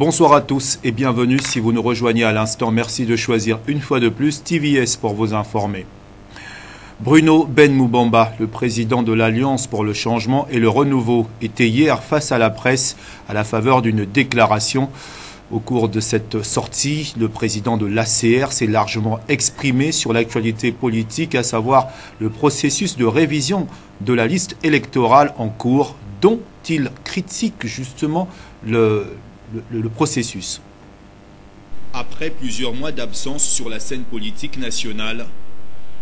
Bonsoir à tous et bienvenue si vous nous rejoignez à l'instant. Merci de choisir une fois de plus TVS pour vous informer. Bruno Ben-Moubamba, le président de l'Alliance pour le changement et le renouveau, était hier face à la presse à la faveur d'une déclaration. Au cours de cette sortie, le président de l'ACR s'est largement exprimé sur l'actualité politique, à savoir le processus de révision de la liste électorale en cours, dont il critique justement le processus. Après plusieurs mois d'absence sur la scène politique nationale,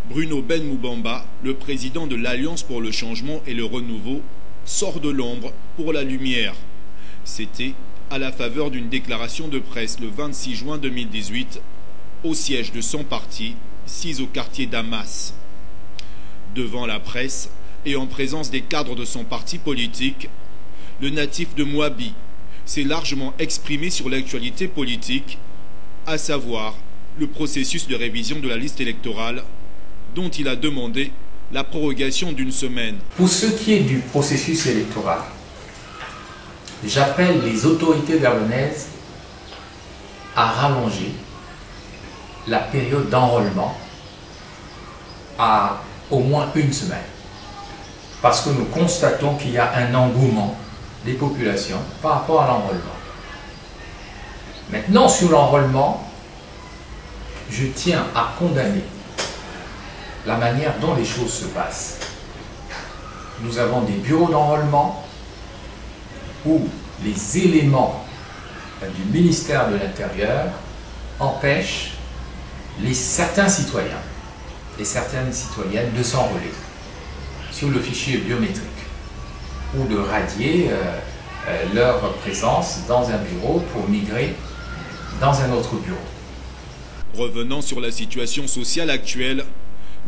Bruno Ben-Moubamba, le président de l'Alliance pour le changement et le renouveau, sort de l'ombre pour la lumière. C'était à la faveur d'une déclaration de presse le 26 juin 2018 au siège de son parti, 6 au quartier Damas. Devant la presse et en présence des cadres de son parti politique, le natif de Mouabi s'est largement exprimé sur l'actualité politique, à savoir le processus de révision de la liste électorale dont il a demandé la prorogation d'une semaine. Pour ce qui est du processus électoral, j'appelle les autorités gabonaises à rallonger la période d'enrôlement à au moins une semaine. Parce que nous constatons qu'il y a un engouement des populations par rapport à l'enrôlement. Maintenant, sur l'enrôlement, je tiens à condamner la manière dont les choses se passent. Nous avons des bureaux d'enrôlement où les éléments du ministère de l'Intérieur empêchent certains citoyens et certaines citoyennes de s'enrôler sur le fichier biométrique ou de radier leur présence dans un bureau pour migrer dans un autre bureau. Revenant sur la situation sociale actuelle,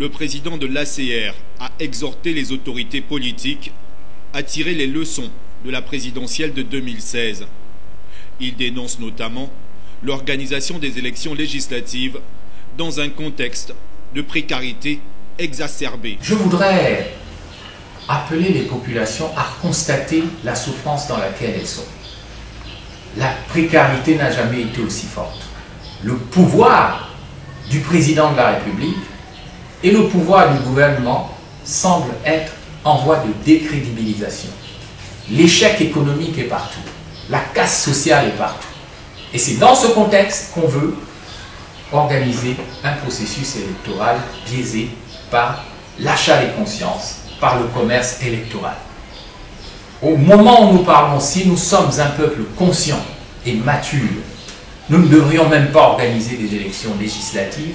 le président de l'ACR a exhorté les autorités politiques à tirer les leçons de la présidentielle de 2016. Il dénonce notamment l'organisation des élections législatives dans un contexte de précarité exacerbée. Je voudrais appeler les populations à constater la souffrance dans laquelle elles sont. La précarité n'a jamais été aussi forte. Le pouvoir du président de la République et le pouvoir du gouvernement semblent être en voie de décrédibilisation. L'échec économique est partout. La casse sociale est partout. Et c'est dans ce contexte qu'on veut organiser un processus électoral biaisé par l'achat des consciences, par le commerce électoral. Au moment où nous parlons, si nous sommes un peuple conscient et mature, nous ne devrions même pas organiser des élections législatives,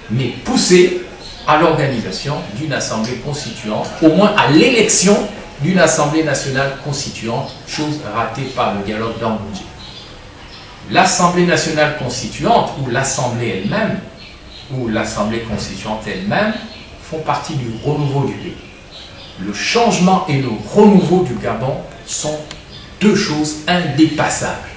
mais pousser à l'organisation d'une assemblée constituante, au moins à l'élection d'une assemblée nationale constituante, chose ratée par le dialogue d'Angundji. L'assemblée nationale constituante, ou l'assemblée elle-même, ou l'assemblée constituante elle-même, font partie du renouveau du pays. Le changement et le renouveau du Gabon sont deux choses indépassables.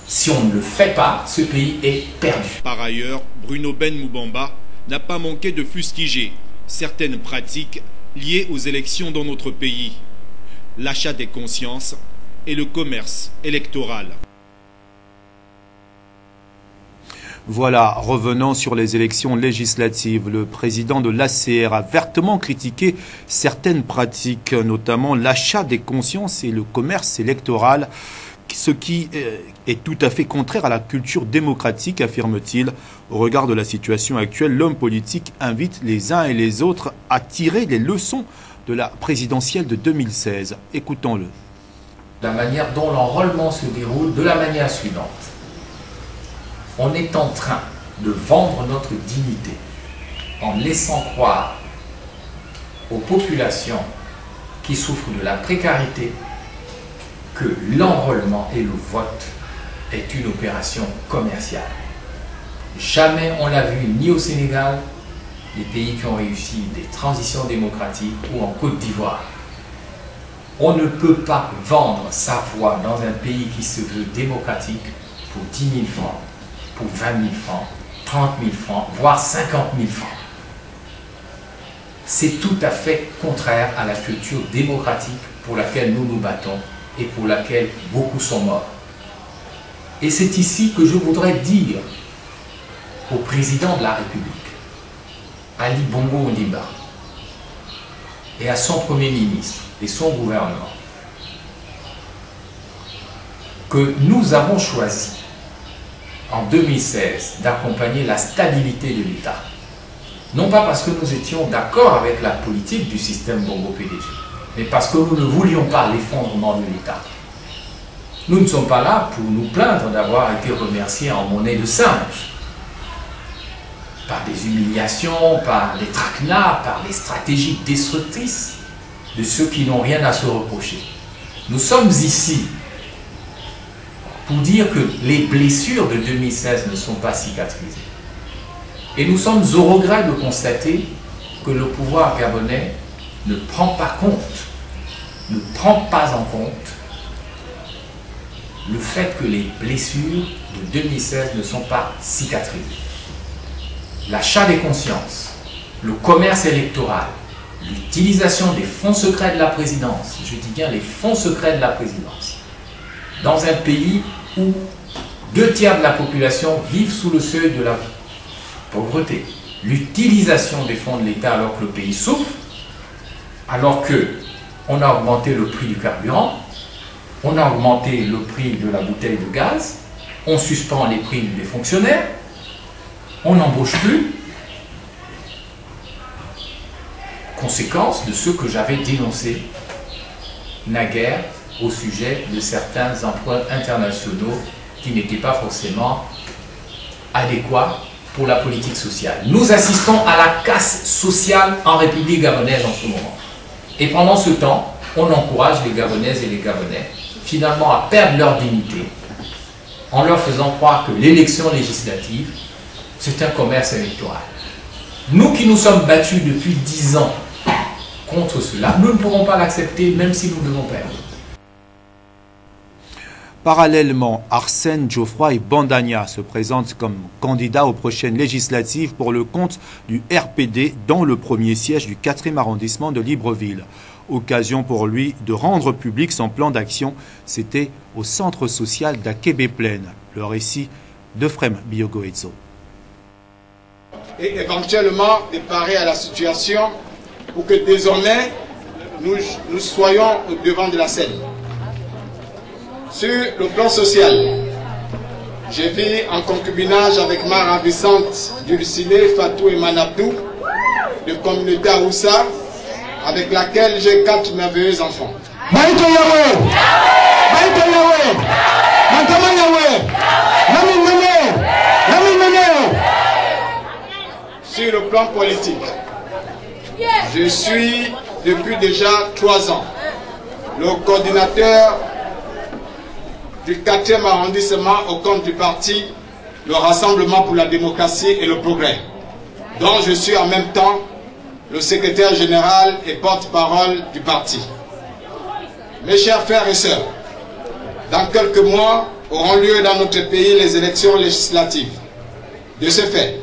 Si on ne le fait pas, ce pays est perdu. Par ailleurs, Bruno Ben-Moubamba n'a pas manqué de fustiger certaines pratiques liées aux élections dans notre pays, l'achat des consciences et le commerce électoral. Voilà, revenant sur les élections législatives, le président de l'ACR a vertement critiqué certaines pratiques, notamment l'achat des consciences et le commerce électoral, ce qui est tout à fait contraire à la culture démocratique, affirme-t-il. Au regard de la situation actuelle, l'homme politique invite les uns et les autres à tirer les leçons de la présidentielle de 2016. Écoutons-le. La manière dont l'enrôlement se déroule de la manière suivante. On est en train de vendre notre dignité en laissant croire aux populations qui souffrent de la précarité que l'enrôlement et le vote est une opération commerciale. Jamais on l'a vu ni au Sénégal, les pays qui ont réussi des transitions démocratiques, ou en Côte d'Ivoire. On ne peut pas vendre sa voix dans un pays qui se veut démocratique pour 10 000 francs, pour 20 000 francs, 30 000 francs, voire 50 000 francs. C'est tout à fait contraire à la culture démocratique pour laquelle nous nous battons et pour laquelle beaucoup sont morts. Et c'est ici que je voudrais dire au président de la République, Ali Bongo Ondimba, et à son Premier ministre et son gouvernement, que nous avons choisi en 2016 d'accompagner la stabilité de l'État. Non pas parce que nous étions d'accord avec la politique du système Bongo-PDG, mais parce que nous ne voulions pas l'effondrement de l'État. Nous ne sommes pas là pour nous plaindre d'avoir été remerciés en monnaie de singe, par des humiliations, par des traquenards, par des stratégies destructrices de ceux qui n'ont rien à se reprocher. Nous sommes ici pour dire que les blessures de 2016 ne sont pas cicatrisées. Et nous sommes au regret de constater que le pouvoir gabonais ne prend pas compte, ne prend pas en compte le fait que les blessures de 2016 ne sont pas cicatrisées. L'achat des consciences, le commerce électoral, l'utilisation des fonds secrets de la présidence, je dis bien les fonds secrets de la présidence, dans un pays où 2/3 de la population vivent sous le seuil de la pauvreté, l'utilisation des fonds de l'État alors que le pays souffre, alors qu'on a augmenté le prix du carburant, on a augmenté le prix de la bouteille de gaz, on suspend les primes des fonctionnaires, on n'embauche plus. Conséquence de ce que j'avais dénoncé naguère au sujet de certains emprunts internationaux qui n'étaient pas forcément adéquats pour la politique sociale. Nous assistons à la casse sociale en République gabonaise en ce moment. Et pendant ce temps, on encourage les Gabonaises et les Gabonais finalement à perdre leur dignité en leur faisant croire que l'élection législative, c'est un commerce électoral. Nous qui nous sommes battus depuis 10 ans contre cela, nous ne pourrons pas l'accepter même si nous devons perdre. Parallèlement, Arsène Geoffroy Bandania se présente comme candidat aux prochaines législatives pour le compte du RPD dans le premier siège du 4e arrondissement de Libreville. Occasion pour lui de rendre public son plan d'action. C'était au centre social d'Akébé-Plaine. Le récit de Frem Biogoezo. Et éventuellement de parer à la situation pour que désormais nous soyons au devant de la scène. Sur le plan social, je vis en concubinage avec ma ravissante Dulcinée Fatou et Manabdou de communauté Aoussa, avec laquelle j'ai 4 merveilleux enfants. Sur le plan politique, je suis depuis déjà 3 ans le coordinateur du 4e arrondissement au compte du parti le Rassemblement pour la démocratie et le progrès, dont je suis en même temps le secrétaire général et porte-parole du parti. Mes chers frères et sœurs, dans quelques mois auront lieu dans notre pays les élections législatives. De ce fait,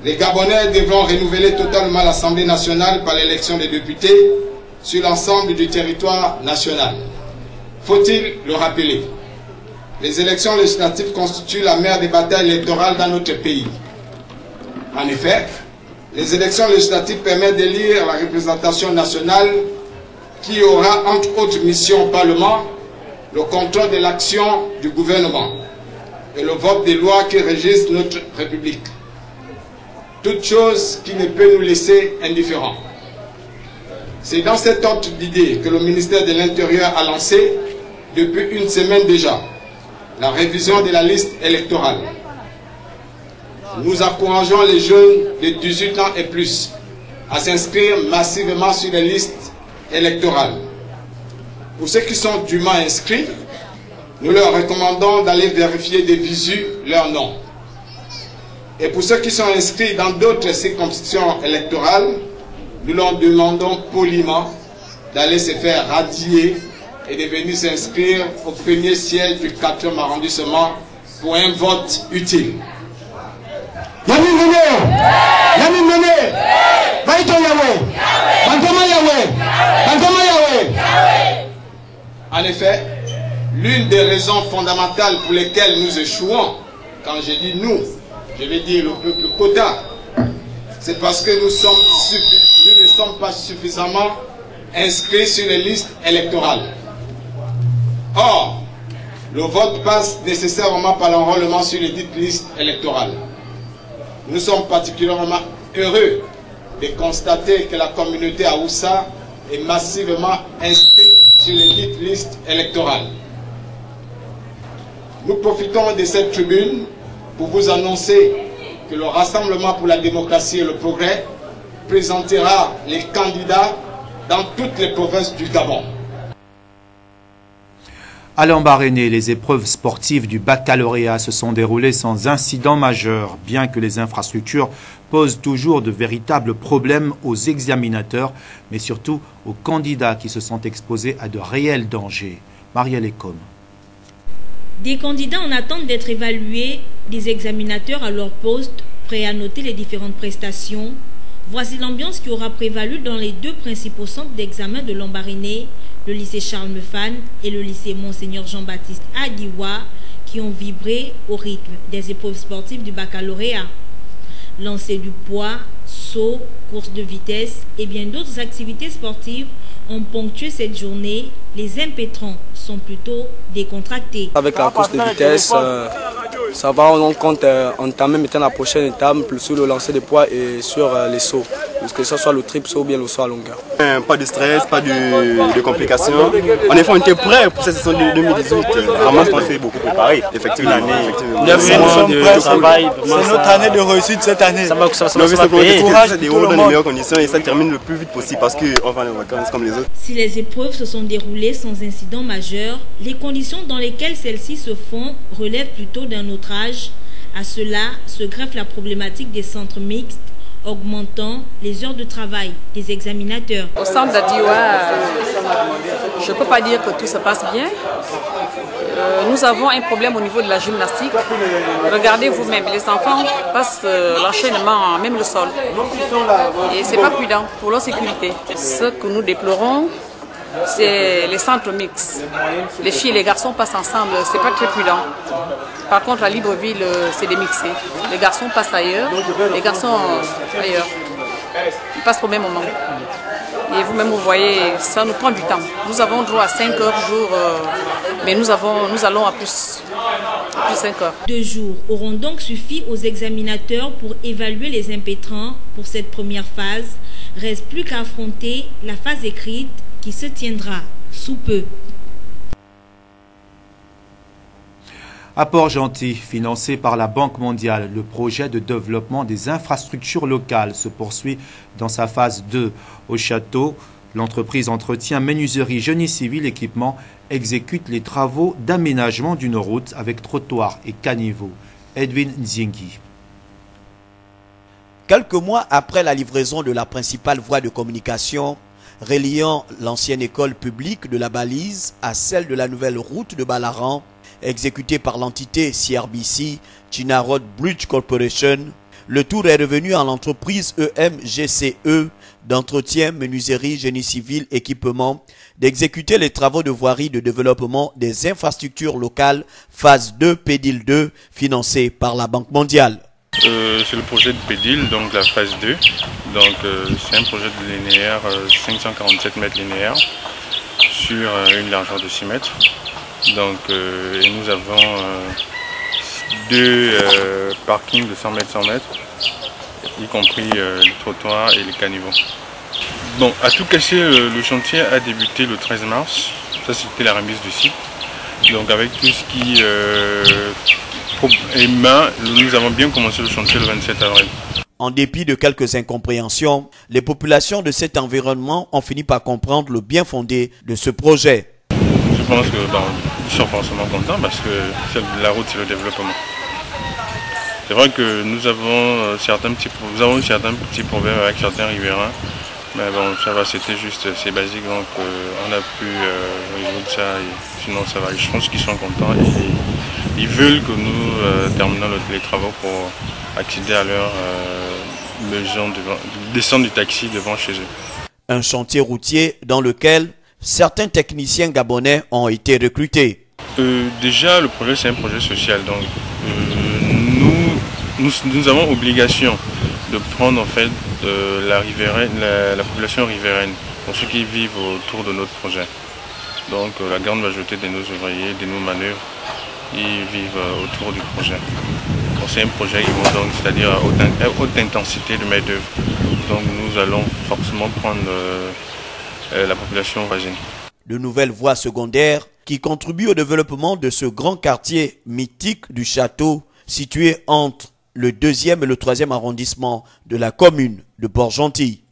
les Gabonais devront renouveler totalement l'Assemblée nationale par l'élection des députés sur l'ensemble du territoire national. Faut-il le rappeler? Les élections législatives constituent la mère des batailles électorales dans notre pays. En effet, les élections législatives permettent d'élire la représentation nationale qui aura entre autres missions au Parlement le contrôle de l'action du gouvernement et le vote des lois qui régissent notre République. Toute chose qui ne peut nous laisser indifférents. C'est dans cet ordre d'idée que le ministère de l'Intérieur a lancé, depuis une semaine déjà, la révision de la liste électorale. Nous encourageons les jeunes de 18 ans et plus à s'inscrire massivement sur les listes électorales. Pour ceux qui sont dûment inscrits, nous leur recommandons d'aller vérifier de visu leur nom. Et pour ceux qui sont inscrits dans d'autres circonscriptions électorales, nous leur demandons poliment d'aller se faire radier et de venir s'inscrire au premier siège du 4e arrondissement pour un vote utile. En effet, l'une des raisons fondamentales pour lesquelles nous échouons, quand je dis nous, je vais dire le peuple Kota, c'est parce que nous ne sommes pas suffisamment inscrits sur les listes électorales. Or, le vote passe nécessairement par l'enrôlement sur les dites listes électorales. Nous sommes particulièrement heureux de constater que la communauté Haoussa est massivement inscrite sur les dites listes électorales. Nous profitons de cette tribune pour vous annoncer que le Rassemblement pour la démocratie et le progrès présentera les candidats dans toutes les provinces du Gabon. À Lambaréné, les épreuves sportives du baccalauréat se sont déroulées sans incident majeur, bien que les infrastructures posent toujours de véritables problèmes aux examinateurs, mais surtout aux candidats qui se sont exposés à de réels dangers. Marielle Ecom. Des candidats en attente d'être évalués, des examinateurs à leur poste, prêts à noter les différentes prestations. Voici l'ambiance qui aura prévalu dans les deux principaux centres d'examen de Lambaréné, le lycée Charles Mefan et le lycée Monseigneur Jean-Baptiste Adiwa, qui ont vibré au rythme des épreuves sportives du baccalauréat. Lancer du poids, saut, course de vitesse et bien d'autres activités sportives ont ponctué cette journée. Les impétrants sont plutôt décontractés. Avec la course de vitesse, ça va, on compte entamer maintenant la prochaine étape sur le lancer de poids et sur les sauts, que ce soit le triple saut ou bien le saut à longueur. Pas de stress, pas de complications. En effet, on était prêts pour cette saison de 2018. Vraiment, je pense que c'est beaucoup préparé. Effectivement, c'est notre année de réussite cette année. Ça va payer. Courage, des rôles dans les meilleures conditions et ça termine le plus vite possible parce qu'on va les vacances comme les autres. Si les épreuves se sont déroulées sans incident majeur, les conditions dans lesquelles celles-ci se font relèvent plutôt d'un autre âge. À cela se greffe la problématique des centres mixtes, augmentant les heures de travail des examinateurs. Au centre d'Adiwa, je ne peux pas dire que tout se passe bien. Nous avons un problème au niveau de la gymnastique. Regardez vous-même, les enfants passent l'enchaînement, même le sol. Et ce n'est pas prudent pour leur sécurité. Ce que nous déplorons, c'est les centres mixtes. Les filles et les garçons passent ensemble, ce n'est pas très prudent. Par contre, à Libreville, c'est démixé. Les garçons passent ailleurs, les garçons ailleurs. Ils passent au même moment. Et vous-même, vous voyez, ça nous prend du temps. Nous avons droit à 5 heures jour, mais nous allons à plus 5 heures. 2 jours auront donc suffi aux examinateurs pour évaluer les impétrants pour cette première phase. Reste plus qu'à affronter la phase écrite qui se tiendra sous peu. À Port-Gentil, financé par la Banque mondiale, le projet de développement des infrastructures locales se poursuit dans sa phase 2. Au château, l'entreprise entretien menuiserie génie civil équipement exécute les travaux d'aménagement d'une route avec trottoir et caniveau. Edwin Nzingi. Quelques mois après la livraison de la principale voie de communication reliant l'ancienne école publique de la Balise à celle de la nouvelle route de Balaran, exécutée par l'entité CRBC, China Road Bridge Corporation, le tour est revenu à l'entreprise EMGCE d'entretien, menuiserie, génie civil, équipement, d'exécuter les travaux de voirie de développement des infrastructures locales, phase 2, PEDIL 2, financé par la Banque mondiale. C'est le projet de PEDIL, donc la phase 2. Donc c'est un projet de linéaire, 547 mètres linéaires, sur une largeur de 6 mètres. Donc, et nous avons 2 parkings de 100 mètres, 100 mètres, y compris les trottoirs et les caniveaux. Bon, à tout casser, le chantier a débuté le 13 mars. Ça, c'était la remise du site. Donc, avec tout ce qui est main, nous avons bien commencé le chantier le 27 avril. En dépit de quelques incompréhensions, les populations de cet environnement ont fini par comprendre le bien fondé de ce projet. Je pense que ils sont forcément contents parce que la route, c'est le développement. C'est vrai que nous avons eu certains petits problèmes avec certains riverains, mais bon, ça va, c'était juste, c'est basique, donc on a pu résoudre ça, et sinon ça va. Je pense qu'ils sont contents et ils veulent que nous terminions les travaux pour accéder à leur maison, descendre du taxi devant chez eux. Un chantier routier dans lequel certains techniciens gabonais ont été recrutés. Déjà, le projet, c'est un projet social. Donc, nous avons obligation de prendre en fait la population riveraine, pour ceux qui vivent autour de notre projet. Donc, la grande majorité de nos ouvriers, de nos manœuvres, ils vivent autour du projet. C'est un projet donc, c'est-à-dire à haute intensité de main-d'œuvre. Donc, nous allons forcément prendre la population voisine. De nouvelles voies secondaires qui contribuent au développement de ce grand quartier mythique du château situé entre le 2e et le 3e arrondissement de la commune de Port-Gentil.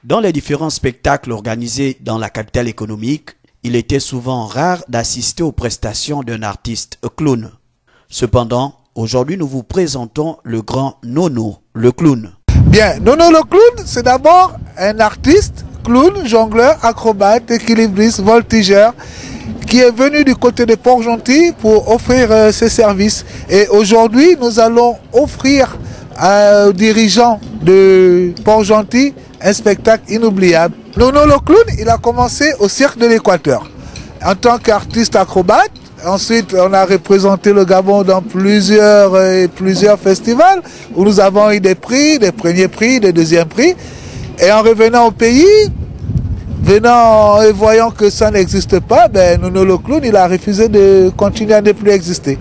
Dans les différents spectacles organisés dans la capitale économique, il était souvent rare d'assister aux prestations d'un artiste clown. Cependant, aujourd'hui nous vous présentons le grand Nono, le clown. Bien, Nono le clown, c'est d'abord un artiste, clown, jongleur, acrobate, équilibriste, voltigeur, qui est venu du côté de Port-Gentil pour offrir ses services. Et aujourd'hui, nous allons offrir aux dirigeants de Port-Gentil un spectacle inoubliable. Nono le clown, il a commencé au Cirque de l'Équateur en tant qu'artiste acrobate. Ensuite, on a représenté le Gabon dans plusieurs festivals où nous avons eu des prix, des premiers prix, des deuxièmes prix. Et en revenant au pays, venant et voyant que ça n'existe pas, Nono le clown, il a refusé de continuer à ne plus exister.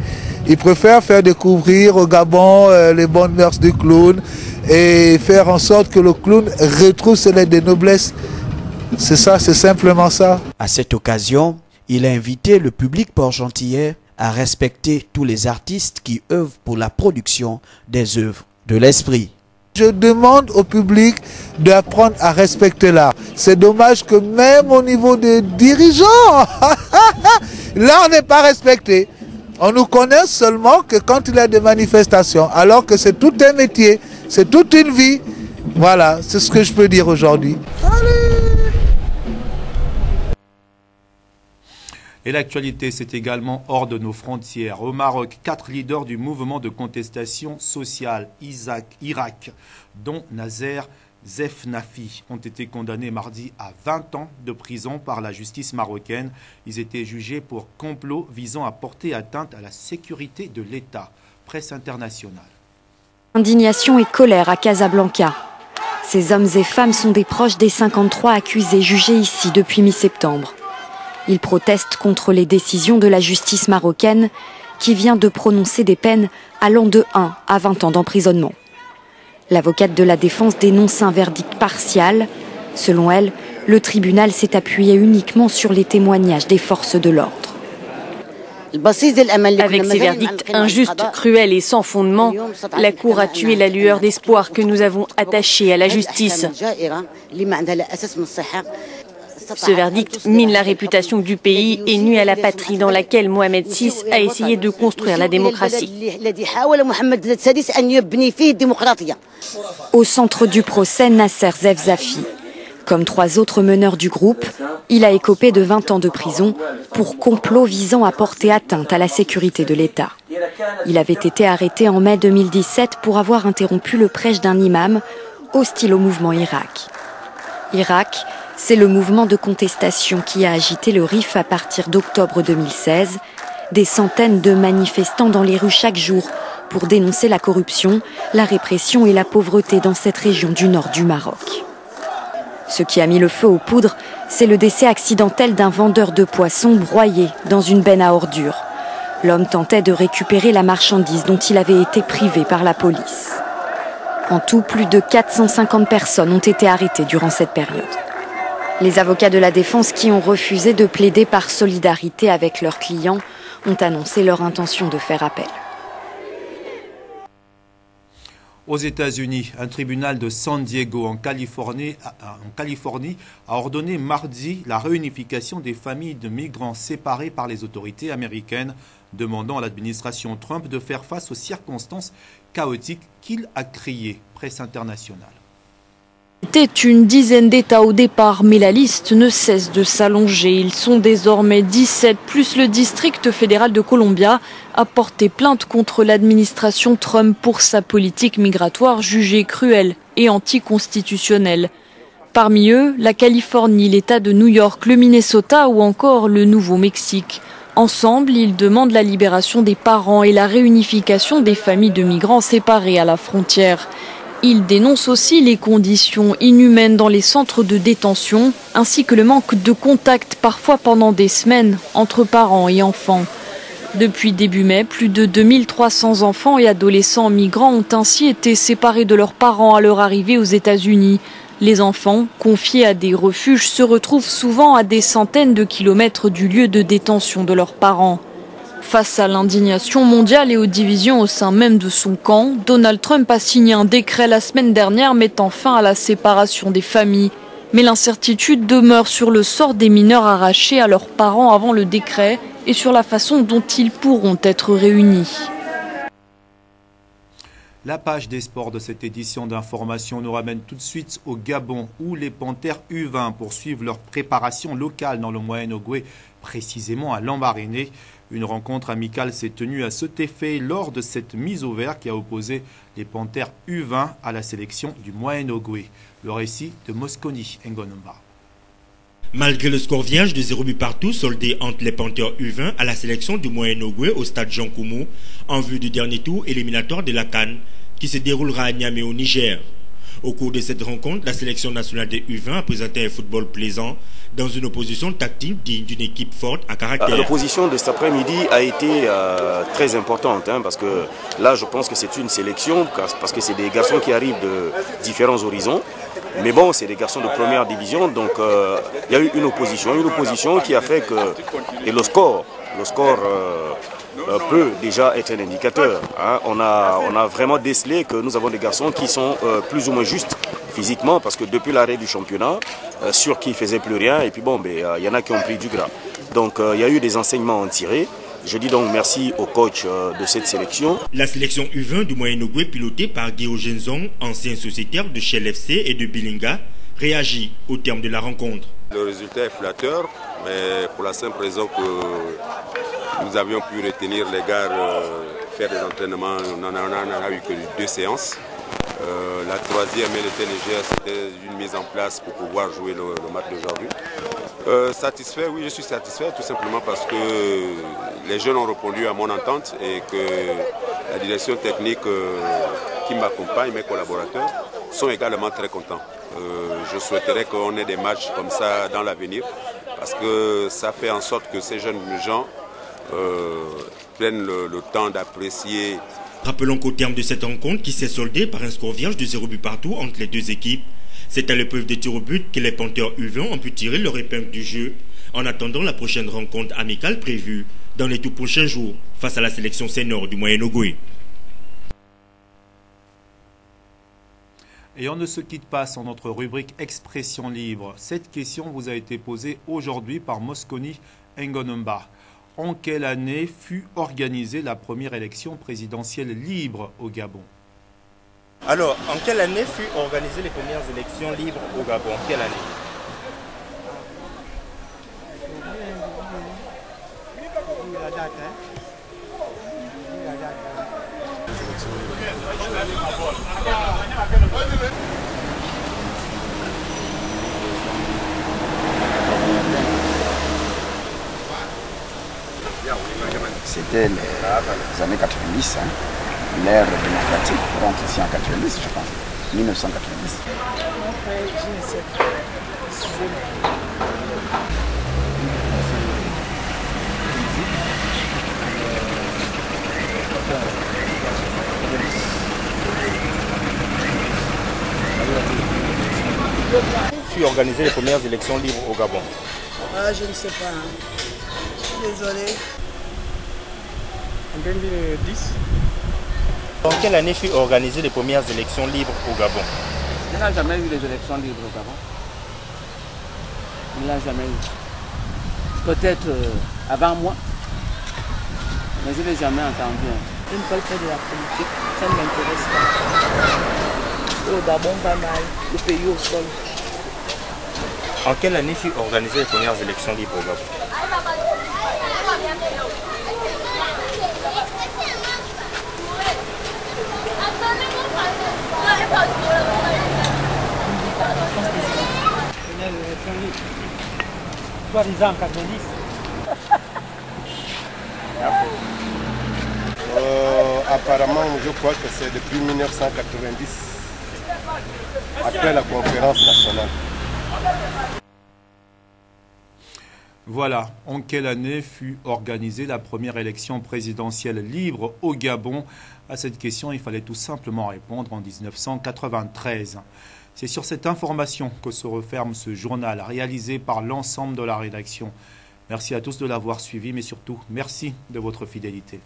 Il préfère faire découvrir au Gabon les bonnes mœurs du clown et faire en sorte que le clown retrouve ses lettres de noblesse. C'est ça, c'est simplement ça. À cette occasion, il a invité le public port-gentillais à respecter tous les artistes qui œuvrent pour la production des œuvres de l'esprit. Je demande au public d'apprendre à respecter l'art. C'est dommage que même au niveau des dirigeants, l'art n'est pas respecté. On nous connaît seulement que quand il y a des manifestations, alors que c'est tout un métier, c'est toute une vie. Voilà, c'est ce que je peux dire aujourd'hui. Et l'actualité, c'est également hors de nos frontières. Au Maroc, 4 leaders du mouvement de contestation sociale Irak, dont Nazer Zefnafi, ont été condamnés mardi à 20 ans de prison par la justice marocaine. Ils étaient jugés pour complot visant à porter atteinte à la sécurité de l'État. Presse internationale. Indignation et colère à Casablanca. Ces hommes et femmes sont des proches des 53 accusés jugés ici depuis mi-septembre. Ils protestent contre les décisions de la justice marocaine qui vient de prononcer des peines allant de 1 à 20 ans d'emprisonnement. L'avocate de la défense dénonce un verdict partial. Selon elle, le tribunal s'est appuyé uniquement sur les témoignages des forces de l'ordre. Avec ces verdicts injustes, cruels et sans fondement, la Cour a tué la lueur d'espoir que nous avons attachée à la justice. Ce verdict mine la réputation du pays et nuit à la patrie dans laquelle Mohamed VI a essayé de construire la démocratie. Au centre du procès, Nasser Zefzafi. Comme 3 autres meneurs du groupe, il a écopé de 20 ans de prison pour complot visant à porter atteinte à la sécurité de l'État. Il avait été arrêté en mai 2017 pour avoir interrompu le prêche d'un imam hostile au mouvement Irak. Irak, c'est le mouvement de contestation qui a agité le RIF à partir d'octobre 2016. Des centaines de manifestants dans les rues chaque jour pour dénoncer la corruption, la répression et la pauvreté dans cette région du nord du Maroc. Ce qui a mis le feu aux poudres, c'est le décès accidentel d'un vendeur de poissons broyé dans une benne à ordures. L'homme tentait de récupérer la marchandise dont il avait été privé par la police. En tout, plus de 450 personnes ont été arrêtées durant cette période. Les avocats de la défense qui ont refusé de plaider par solidarité avec leurs clients ont annoncé leur intention de faire appel. Aux États-Unis, un tribunal de San Diego, en Californie, a ordonné mardi la réunification des familles de migrants séparées par les autorités américaines, demandant à l'administration Trump de faire face aux circonstances chaotiques qu'il a créées. Presse internationale. étaient une dizaine d'États au départ, mais la liste ne cesse de s'allonger. Ils sont désormais 17, plus le district fédéral de Columbia a porté plainte contre l'administration Trump pour sa politique migratoire jugée cruelle et anticonstitutionnelle. Parmi eux, la Californie, l'État de New York, le Minnesota ou encore le Nouveau-Mexique. Ensemble, ils demandent la libération des parents et la réunification des familles de migrants séparées à la frontière. Ils dénoncent aussi les conditions inhumaines dans les centres de détention, ainsi que le manque de contact, parfois pendant des semaines, entre parents et enfants. Depuis début mai, plus de 2300 enfants et adolescents migrants ont ainsi été séparés de leurs parents à leur arrivée aux États-Unis. Les enfants, confiés à des refuges, se retrouvent souvent à des centaines de kilomètres du lieu de détention de leurs parents. Face à l'indignation mondiale et aux divisions au sein même de son camp, Donald Trump a signé un décret la semaine dernière mettant fin à la séparation des familles. Mais l'incertitude demeure sur le sort des mineurs arrachés à leurs parents avant le décret et sur la façon dont ils pourront être réunis. La page des sports de cette édition d'information nous ramène tout de suite au Gabon où les Panthères U20 poursuivent leur préparation locale dans le Moyen-Ogooué, précisément à Lambaréné. Une rencontre amicale s'est tenue à cet effet lors de cette mise au vert qui a opposé les Panthères U20 à la sélection du Moyen-Ogooué. Le récit de Mosconi Ngonomba. Malgré le score vierge de 0 but partout soldé entre les Panthères U20 à la sélection du Moyen-Ogooué au stade Jean Koumou en vue du dernier tour éliminatoire de la CAN qui se déroulera à Niamey au Niger. Au cours de cette rencontre, la sélection nationale des U20 a présenté un football plaisant dans une opposition tactique digne d'une équipe forte à caractère. L'opposition de cet après-midi a été très importante parce que là je pense que c'est une sélection parce que c'est des garçons qui arrivent de différents horizons. Mais bon, c'est des garçons de première division, donc il y a eu une opposition qui a fait que... Et le score peut déjà être un indicateur. On a vraiment décelé que nous avons des garçons qui sont plus ou moins justes physiquement, parce que depuis l'arrêt du championnat, sur qui ne faisait plus rien, et puis bon, il y en a qui ont pris du gras. Donc il y a eu des enseignements à en tirer. Je dis donc merci au coach de cette sélection. La sélection U20 du Moyen-Ogooué pilotée par Guéo Genzong, ancien sociétaire de Shell FC et de Bilinga, réagit au terme de la rencontre. Le résultat est flatteur, mais pour la simple raison que nous avions pu retenir les gars faire des entraînements, on n'en a eu que 2 séances. La troisième, elle était légère, c'était une mise en place pour pouvoir jouer le match d'aujourd'hui. Satisfait, oui, je suis satisfait tout simplement parce que les jeunes ont répondu à mon entente et que la direction technique qui m'accompagne, mes collaborateurs, sont également très contents. Je souhaiterais qu'on ait des matchs comme ça dans l'avenir parce que ça fait en sorte que ces jeunes gens prennent le temps d'apprécier. Rappelons qu'au terme de cette rencontre qui s'est soldée par un score vierge de 0 but partout entre les deux équipes, c'est à l'épreuve des tirs au but que les Panthères U20 ont pu tirer leur épingle du jeu en attendant la prochaine rencontre amicale prévue dans les tout prochains jours face à la sélection senior du Moyen-Ogooué. Et on ne se quitte pas sans notre rubrique Expression libre. Cette question vous a été posée aujourd'hui par Mosconi Ngonomba. En quelle année fut organisée la première élection présidentielle libre au Gabon? Alors, en quelle année fut organisée les premières élections libres au Gabon? Quelle année? C'était les années 90, l'ère démocratique, donc ici en 90, je pense, 1990. Fut organisées les premières élections libres au Gabon? Je ne sais pas. Désolé. En 2010. En quelle année fut organisées les premières élections libres au Gabon? Il n'y a jamais eu les élections libres au Gabon. Il n'y a jamais eu. Peut-être avant moi, mais je ne l'ai jamais entendu. Je ne parle pas de la politique, ça ne m'intéresse pas. Au Gabon, pas mal. Le pays au sol. En quelle année fut organisée les premières élections libres au Gabon? Soi-disant en 90. Apparemment, je crois que c'est depuis 1990, après la conférence nationale. Voilà, en quelle année fut organisée la première élection présidentielle libre au Gabon? À cette question, il fallait tout simplement répondre en 1993. C'est sur cette information que se referme ce journal réalisé par l'ensemble de la rédaction. Merci à tous de l'avoir suivi, mais surtout, merci de votre fidélité.